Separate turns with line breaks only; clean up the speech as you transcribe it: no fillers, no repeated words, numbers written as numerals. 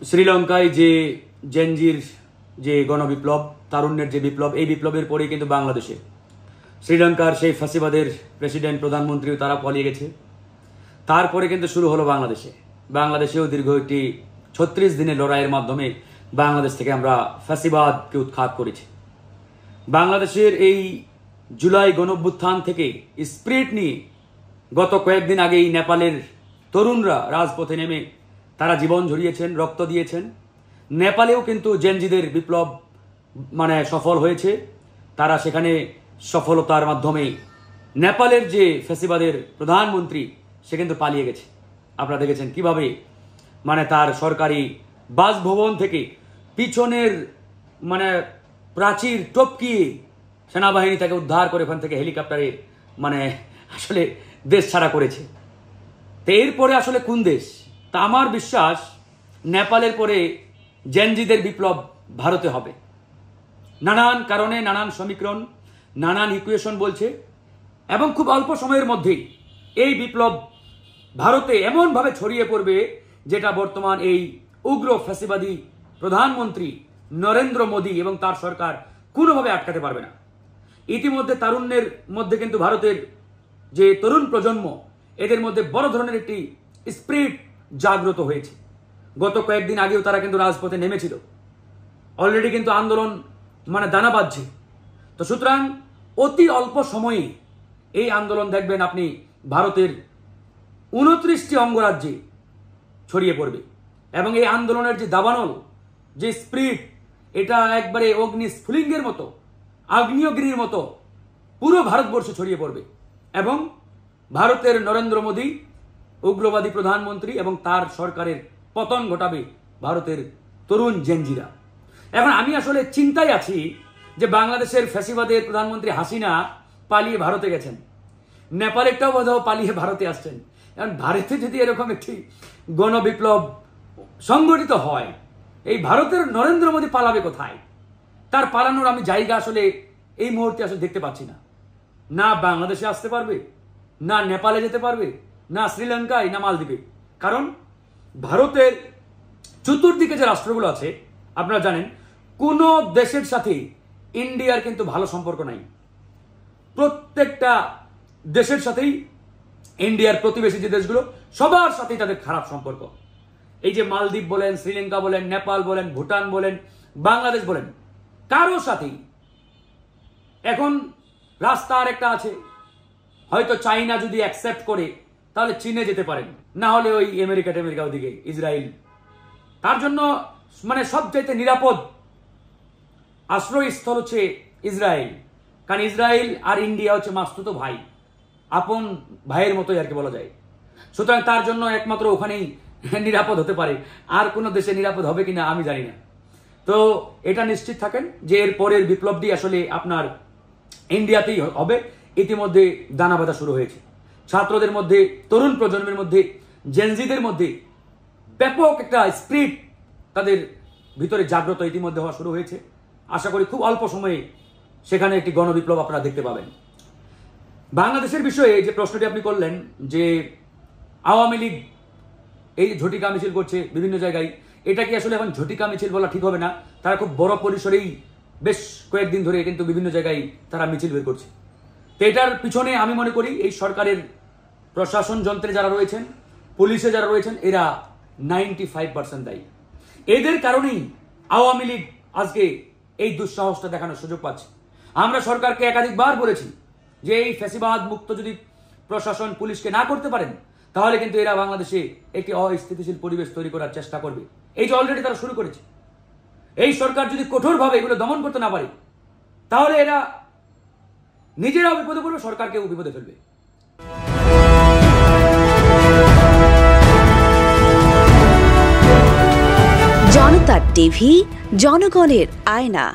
শ্রীলঙ্কায় যে জেনজির যে গণবিপ্লব, তারুণ্যের যে বিপ্লব, এই বিপ্লবের পরেই কিন্তু বাংলাদেশে শ্রীলঙ্কার সেই ফাঁসিবাদের প্রেসিডেন্ট প্রধানমন্ত্রীও তারা পালিয়ে গেছে। তারপরে কিন্তু শুরু হলো বাংলাদেশেও দীর্ঘ একটি 36 দিনের লড়াইয়ের মাধ্যমে বাংলাদেশ থেকে আমরা ফাঁসিবাদকে উৎখাত করেছি। বাংলাদেশের এই জুলাই গণঅভ্যুত্থান থেকে স্পিরিট নিয়ে গত কয়েকদিন আগেই নেপালের তরুণরা রাজপথে নেমে তারা জীবন ঝরিয়েছেন, রক্ত দিয়েছেন। নেপালেও কিন্তু জেনজিদের বিপ্লব সফল হয়েছে। তারা সেখানে সফলতার মাধ্যমে নেপালের যে ফ্যাসিবাদের প্রধানমন্ত্রী সে কিন্তু পালিয়ে গেছে। আপনারা দেখেছেন কিভাবে তার সরকারি বাসভবন থেকে পিছনের প্রাচীর টপকিয়ে সেনাবাহিনী তাকে উদ্ধার করে ওখান থেকে হেলিকপ্টারে আসলে দেশ ছাড়া করেছে। তো এরপরে আসলে কোন দেশ? তা আমার বিশ্বাস নেপালের পরে জেনজিদের বিপ্লব ভারতে হবে। নানান কারণে, নানান সমীকরণ, নানান ইকুয়েশন বলছে, এবং খুব অল্প সময়ের মধ্যেই এই বিপ্লব ভারতে এমনভাবে ছড়িয়ে পড়বে যেটা বর্তমান এই উগ্র ফ্যাসিবাদী প্রধানমন্ত্রী নরেন্দ্র মোদী এবং তার সরকার কোনোভাবে আটকাতে পারবে না। ইতিমধ্যে তারুণ্যের মধ্যে কিন্তু ভারতের যে তরুণ প্রজন্ম, এদের মধ্যে বড় ধরনের একটি স্পিরিট জাগ্রত হয়েছে। গত কয়েকদিন আগেও তারা কিন্তু রাজপথে নেমেছিল। অলরেডি কিন্তু আন্দোলন দানা বাঁধছে। তো সুতরাং অতি অল্প সময়ে এই আন্দোলন দেখবেন আপনি ভারতের 29টি অঙ্গরাজ্যে ছড়িয়ে পড়বে, এবং এই আন্দোলনের যে দাবানল, যে স্পিরিট, এটা একবারে অগ্নিস্ফুলিঙ্গের মতো, আগ্নেয়গিরির মতো পুরো ভারতবর্ষে ছড়িয়ে পড়বে, এবং ভারতের নরেন্দ্র মোদী উগ্রবাদী প্রধানমন্ত্রী এবং তার সরকারের পতন ঘটাবে ভারতের তরুণ জেনজিরা। এখন আমি আসলে চিন্তায় আছি যে বাংলাদেশের ফ্যাসিবাদের প্রধানমন্ত্রী হাসিনা পালিয়ে ভারতে গেছেন, নেপালেরটাও বোধহয় পালিয়ে ভারতে আসছেন। এখন ভারতে যদি এরকম একটি গণবিপ্লব সংগঠিত হয়, এই ভারতের নরেন্দ্র মোদী পালাবে কোথায়? তার পালানোর আমি জায়গা আসলে এই মুহূর্তে আসলে দেখতে পাচ্ছি না। না বাংলাদেশে আসতে পারবে, না নেপালে যেতে পারবে, না শ্রীলঙ্কায়, না মালদ্বীপে। কারণ ভারতের চতুর্দিকে যে রাষ্ট্রগুলো আছে, আপনারা জানেন কোন দেশের সাথে ইন্ডিয়ার কিন্তু ভালো সম্পর্ক নাই। প্রত্যেকটা দেশের সাথেই ইন্ডিয়ার প্রতিবেশী যে দেশগুলো, সবার সাথেই তাদের খারাপ সম্পর্ক। এই যে মালদ্বীপ বলেন, শ্রীলঙ্কা বলেন, নেপাল বলেন, ভুটান বলেন, বাংলাদেশ বলেন, কারো সাথেই। এখন রাস্তা আর একটা আছে, হয়তো চাইনা যদি অ্যাকসেপ্ট করে তাহলে চীনে যেতে পারেন, না হলে ওই আমেরিকা ওদিকে ইসরায়েল। তার জন্য সবচাইতে নিরাপদ আশ্রয়স্থল হচ্ছে ইসরায়েল। কারণ ইসরায়েল আর ইন্ডিয়া হচ্ছে মাস্তুতো ভাই, আপন ভাইয়ের মতোই আর কি বলা যায়। সুতরাং তার জন্য একমাত্র ওখানেই নিরাপদ হতে পারে, আর কোনো দেশে নিরাপদ হবে কিনা আমি জানি না। তো এটা নিশ্চিত থাকেন যে এর পরের বিপ্লবটি আসলে আপনার ইন্ডিয়াতেই হবে। ইতিমধ্যে দানা বাঁধা শুরু হয়েছে ছাত্রদের মধ্যে, তরুণ প্রজন্মের মধ্যে, জেনজিদের মধ্যে ব্যাপক একটা স্পিরিট তাদের ভিতরে জাগ্রত ইতিমধ্যে হওয়া শুরু হয়েছে। আশা করি খুব অল্প সময়ে সেখানে একটি গণবিপ্লব আপনারা দেখতে পাবেন। বাংলাদেশের বিষয়ে যে প্রশ্নটি আপনি করলেন, যে আওয়ামী লীগ এই ঝটিকা মিছিল করছে বিভিন্ন জায়গায়, এটা কি আসলে এখন ঝটিকা মিছিল বলা ঠিক হবে না। তারা খুব বড় পরিসরেই বেশ কয়েকদিন ধরে কিন্তু বিভিন্ন জায়গায় তারা মিছিল বের করছে। তো এটার পিছনে আমি মনে করি এই সরকারের প্রশাসন যন্ত্রে যারা রয়েছেন, পুলিশে যারা রয়েছেন, এরা 95% দায়ী। এদের কারণেই আওয়ামী লীগ আজকে এই দুঃসাহসটা দেখানোর সুযোগ পাচ্ছে। আমরা সরকারকে একাধিকবার বলেছি যে এই ফ্যাসিবাদ মুক্ত যদি প্রশাসন, পুলিশকে না করতে পারেন, তাহলে কিন্তু এরা বাংলাদেশে একটি অস্থিতিশীল পরিবেশ তৈরি করার চেষ্টা করবে। এই যে অলরেডি তারা শুরু করেছে। এই সরকার যদি কঠোরভাবে এগুলো দমন করতে না পারে, তাহলে এরা নিজেরাও বিপদে পড়বে, সরকারকেও বিপদে ফেলবে।
জনতা টিভি, জনগণের আয়না।